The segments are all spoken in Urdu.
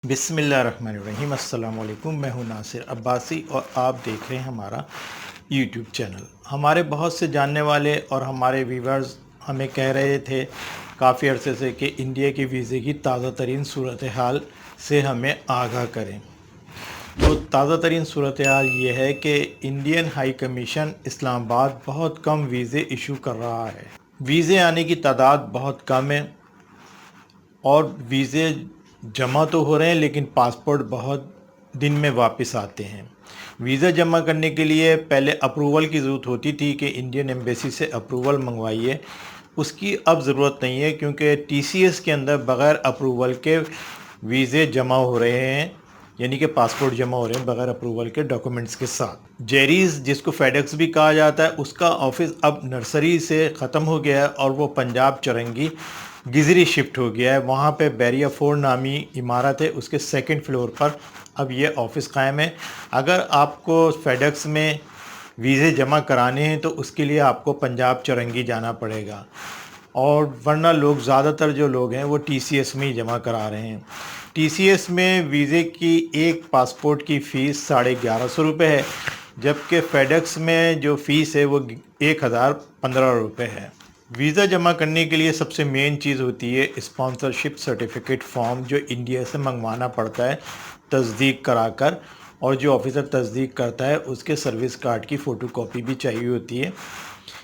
بسم اللہ الرحمن الرحیم۔ السلام علیکم، میں ہوں ناصر عباسی اور آپ دیکھ رہے ہیں ہمارا یوٹیوب چینل۔ ہمارے بہت سے جاننے والے اور ہمارے ویورز ہمیں کہہ رہے تھے کافی عرصے سے کہ انڈیا کی ویزے کی تازہ ترین صورتحال سے ہمیں آگاہ کریں۔ تو تازہ ترین صورتحال یہ ہے کہ انڈین ہائی کمیشن اسلام آباد بہت کم ویزے ایشو کر رہا ہے۔ ویزے آنے کی تعداد بہت کم ہے اور ویزے جمع تو ہو رہے ہیں لیکن پاسپورٹ بہت دن میں واپس آتے ہیں۔ ویزا جمع کرنے کے لیے پہلے اپروول کی ضرورت ہوتی تھی کہ انڈین ایمبیسی سے اپروول منگوائیے، اس کی اب ضرورت نہیں ہے کیونکہ ٹی سی ایس کے اندر بغیر اپروول کے ویزے جمع ہو رہے ہیں، یعنی کہ پاسپورٹ جمع ہو رہے ہیں بغیر اپروول کے ڈاکومنٹس کے ساتھ۔ جیریز جس کو فیڈیکس بھی کہا جاتا ہے، اس کا آفس اب نرسری سے ختم ہو گیا ہے اور وہ پنجاب چرنگی گزری شفٹ ہو گیا ہے۔ وہاں پہ بیریا فور نامی عمارت ہے، اس کے سیکنڈ فلور پر اب یہ آفس قائم ہے۔ اگر آپ کو فیڈیکس میں ویزے جمع کرانے ہیں تو اس کے لیے آپ کو پنجاب چرنگی جانا پڑے گا، اور ورنہ لوگ زیادہ تر جو لوگ ہیں وہ ٹی سی ایس میں ہی جمع کرا رہے ہیں۔ ٹی سی ایس میں ویزے کی ایک پاسپورٹ کی فیس 1150 روپے ہے، جبکہ فیڈیکس میں جو فیس ہے وہ 1015 روپے ہے۔ ویزا جمع کرنے کے لیے سب سے مین چیز ہوتی ہے اسپانسرشپ سرٹیفکیٹ فارم، جو انڈیا سے منگوانا پڑتا ہے تصدیق کرا کر، اور جو آفیسر تصدیق کرتا ہے اس کے سروس کارڈ کی فوٹو کاپی بھی چاہیے ہوتی ہے۔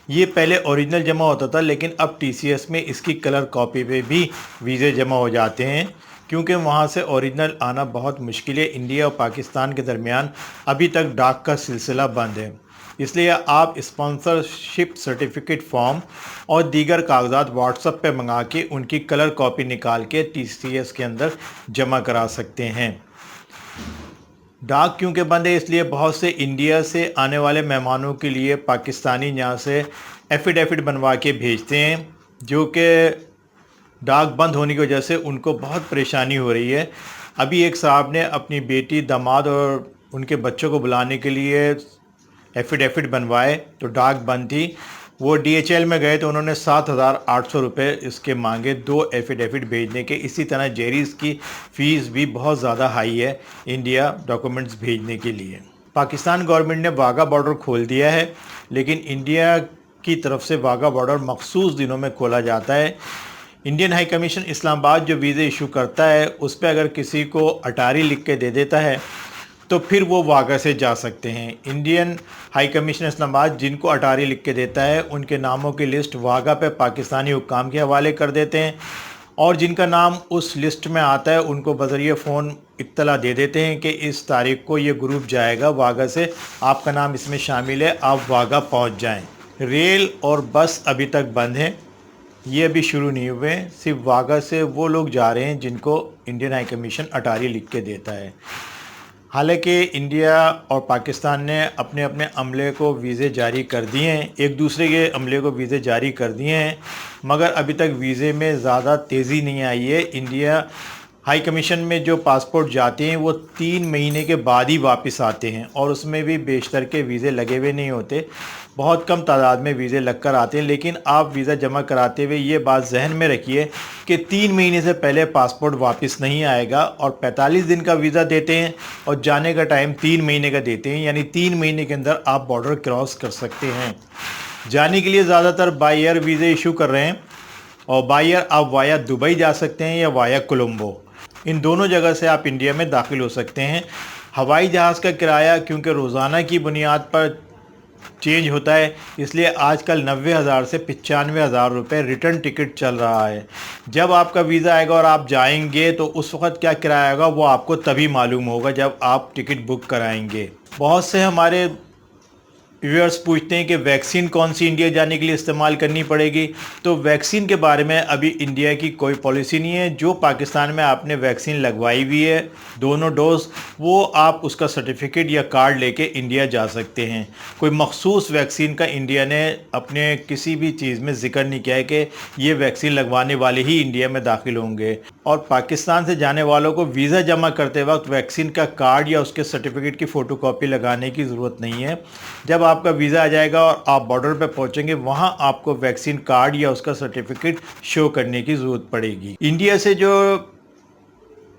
یہ پہلے اوریجنل جمع ہوتا تھا لیکن اب ٹی سی ایس میں اس کی کلر کاپی پہ بھی ویزے جمع ہو جاتے ہیں، کیونکہ وہاں سے اوریجنل آنا بہت مشکل ہے۔ انڈیا اور پاکستان کے درمیان ابھی تک ڈاک کا سلسلہ بند ہے، اس لیے آپ اسپانسرشپ سرٹیفکیٹ فارم اور دیگر کاغذات واٹس ایپ پہ منگا کے ان کی کلر کاپی نکال کے ٹی سی ایس کے اندر جمع کرا سکتے ہیں۔ ڈاک کیونکہ بند ہے، اس لیے بہت سے انڈیا سے آنے والے مہمانوں کے لیے پاکستانی یہاں سے ایفیڈیوٹ بنوا کے بھیجتے ہیں، جو کہ ڈاک بند ہونے کی وجہ سے ان کو بہت پریشانی ہو رہی ہے۔ ابھی ایک صاحب نے اپنی بیٹی، داماد اور ان کے بچوں کو بلانے کے لیے ایفیڈیوٹ بنوائے تو ڈاک بند تھی۔ وہ ڈی ایچ ایل میں گئے تو انہوں نے 7800 روپے اس کے مانگے 2 ایفیڈیوٹ بھیجنے کے۔ اسی طرح جیریز کی فیس بھی بہت زیادہ ہائی ہے انڈیا ڈاکومنٹس بھیجنے کے لیے۔ پاکستان گورنمنٹ نے واگا بارڈر کھول دیا ہے، لیکن انڈیا کی طرف سے واگا بارڈر مخصوص دنوں میں کھولا جاتا ہے۔ انڈین ہائی کمیشن اسلام آباد جو ویزے ایشو کرتا ہے اس پہ اگر کسی کو اٹاری لکھ کے دے دیتا ہے تو پھر وہ واگا سے جا سکتے ہیں۔ انڈین ہائی کمیشن اسلام آباد جن کو اٹاری لکھ کے دیتا ہے ان کے ناموں کی لسٹ واگا پہ پاکستانی حکام کے حوالے کر دیتے ہیں، اور جن کا نام اس لسٹ میں آتا ہے ان کو بذریعہ فون اطلاع دے دیتے ہیں کہ اس تاریخ کو یہ گروپ جائے گا واگا سے، آپ کا نام اس میں شامل ہے، آپ واگا پہنچ جائیں۔ ریل اور بس ابھی تک بند ہیں، یہ ابھی شروع نہیں ہوئے ہیں۔ صرف واگا سے وہ لوگ جا رہے ہیں جن کو انڈین ہائی کمیشن اٹاری لکھ کے دیتا ہے۔ حالانکہ انڈیا اور پاکستان نے اپنے اپنے عملے کو ویزے جاری کر دیے ہیں، ایک دوسرے کے عملے کو ویزے جاری کر دیے ہیں، مگر ابھی تک ویزے میں زیادہ تیزی نہیں آئی ہے۔ انڈیا ہائی کمیشن میں جو پاسپورٹ جاتے ہیں وہ 3 مہینے کے بعد ہی واپس آتے ہیں، اور اس میں بھی بیشتر کے ویزے لگے ہوئے نہیں ہوتے، بہت کم تعداد میں ویزے لگ کر آتے ہیں۔ لیکن آپ ویزا جمع کراتے ہوئے یہ بات ذہن میں رکھیے کہ 3 مہینے سے پہلے پاسپورٹ واپس نہیں آئے گا، اور 45 دن کا ویزا دیتے ہیں اور جانے کا ٹائم 3 مہینے کا دیتے ہیں، یعنی 3 مہینے کے اندر آپ بارڈر کراس کر سکتے ہیں۔ جانے کے لیے زیادہ تر بائی ایئر ویزے ایشو کر رہے ہیں، اور بائی ایئر آپ وایا دبئی جا سکتے ہیں یا وایا کولمبو، ان دونوں جگہ سے آپ انڈیا میں داخل ہو سکتے ہیں۔ ہوائی جہاز کا کرایہ کیونکہ روزانہ کی بنیاد پر چینج ہوتا ہے، اس لیے آج کل 90,000 سے 95,000 روپے ریٹرن ٹکٹ چل رہا ہے۔ جب آپ کا ویزا آئے گا اور آپ جائیں گے تو اس وقت کیا کرایہ ہوگا وہ آپ کو تبھی معلوم ہوگا جب آپ ٹکٹ بک کرائیں گے۔ بہت سے ہمارے ویورز پوچھتے ہیں کہ ویکسین کون سی انڈیا جانے کے لیے استعمال کرنی پڑے گی، تو ویکسین کے بارے میں ابھی انڈیا کی کوئی پالیسی نہیں ہے۔ جو پاکستان میں آپ نے ویکسین لگوائی ہوئی ہے دونوں ڈوز، وہ آپ اس کا سرٹیفکیٹ یا کارڈ لے کے انڈیا جا سکتے ہیں۔ کوئی مخصوص ویکسین کا انڈیا نے اپنے کسی بھی چیز میں ذکر نہیں کیا ہے کہ یہ ویکسین لگوانے والے ہی انڈیا میں داخل ہوں گے۔ اور پاکستان سے جانے والوں کو ویزا جمع کرتے وقت ویکسین کا کارڈ یا اس کے سرٹیفکیٹ کی فوٹو کاپی لگانے کی ضرورت نہیں ہے۔ جب آپ کا ویزا آ جائے گا اور آپ بارڈر پہ پہنچیں گے، وہاں آپ کو ویکسین کارڈ یا اس کا سرٹیفکیٹ شو کرنے کی ضرورت پڑے گی۔ انڈیا سے جو